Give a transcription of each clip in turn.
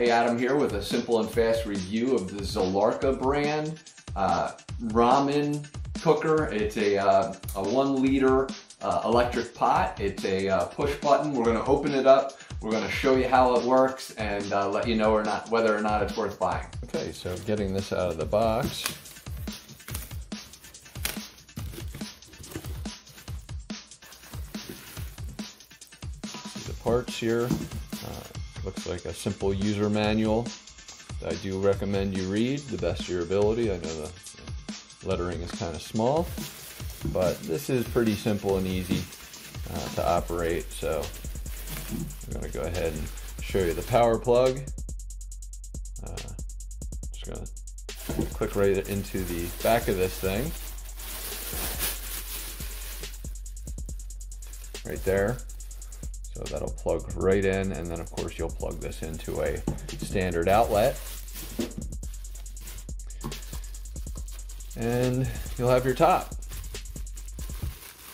Hey, Adam here with a simple and fast review of the Zelarca brand ramen cooker. It's a 1 liter electric pot. It's a push button. We're going to open it up. We're going to show you how it works and let you know whether or not it's worth buying. Okay, so getting this out of the box. See the parts here. Looks like a simple user manual that I do recommend you read the best of your ability. I know the lettering is kind of small, but this is pretty simple and easy to operate. So I'm going to go ahead and show you the power plug. Just going to click right into the back of this thing. Right there. So that'll plug right in, and then of course you'll plug this into a standard outlet. And you'll have your top.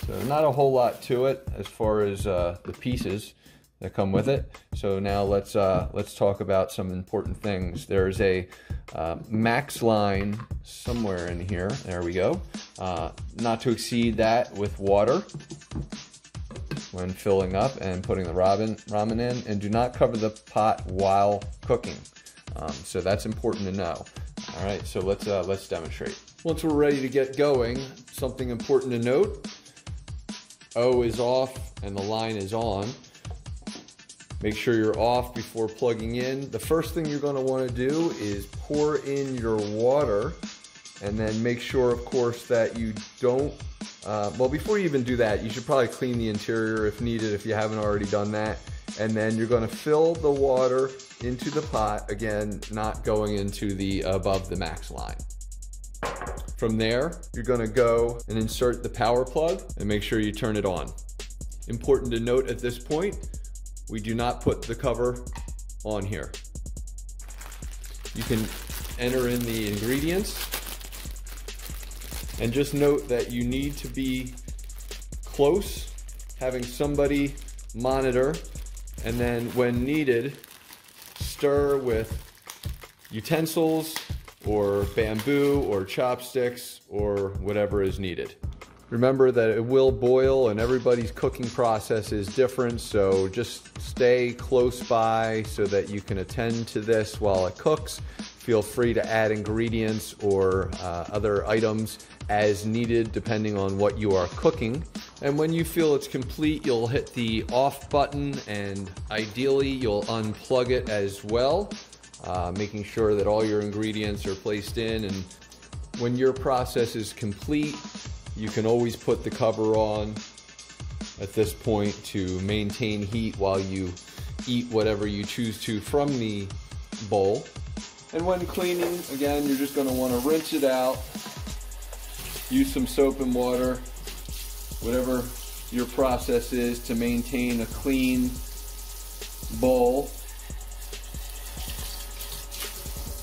So not a whole lot to it as far as the pieces that come with it. So now let's talk about some important things. There's a max line somewhere in here. There we go. Not to exceed that with water when filling up and putting the ramen in, and do not cover the pot while cooking. So that's important to know. All right, so let's demonstrate. Once we're ready to get going, something important to note: O is off and the line is on. Make sure you're off before plugging in. The first thing you're going to want to do is pour in your water, and then make sure, of course, that you don't well, before you even do that, you should probably clean the interior if needed, if you haven't already done that. And then you're going to fill the water into the pot, again, not going into the above the max line. From there, you're going to go and insert the power plug and make sure you turn it on. Important to note at this point, we do not put the cover on here. You can enter in the ingredients. And just note that you need to be close, having somebody monitor, and then when needed, stir with utensils or bamboo or chopsticks or whatever is needed. Remember that it will boil and everybody's cooking process is different, so just stay close by so that you can attend to this while it cooks. Feel free to add ingredients or other items as needed depending on what you are cooking. And when you feel it's complete, you'll hit the off button, and ideally you'll unplug it as well, making sure that all your ingredients are placed in. And when your process is complete, you can always put the cover on at this point to maintain heat while you eat whatever you choose to from the bowl. And when cleaning, again, you're just going to want to rinse it out. Use some soap and water, whatever your process is, to maintain a clean bowl.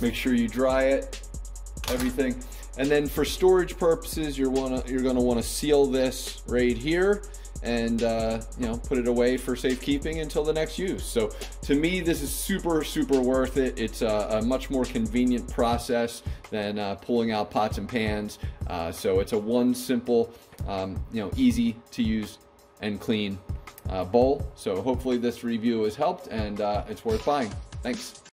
Make sure you dry it, everything. And then for storage purposes, you're going to want to seal this right here and put it away for safekeeping until the next use. So to me, this is super worth it. It's a much more convenient process than pulling out pots and pans. So it's a one simple, easy to use and clean bowl. So hopefully this review has helped, and it's worth buying. Thanks.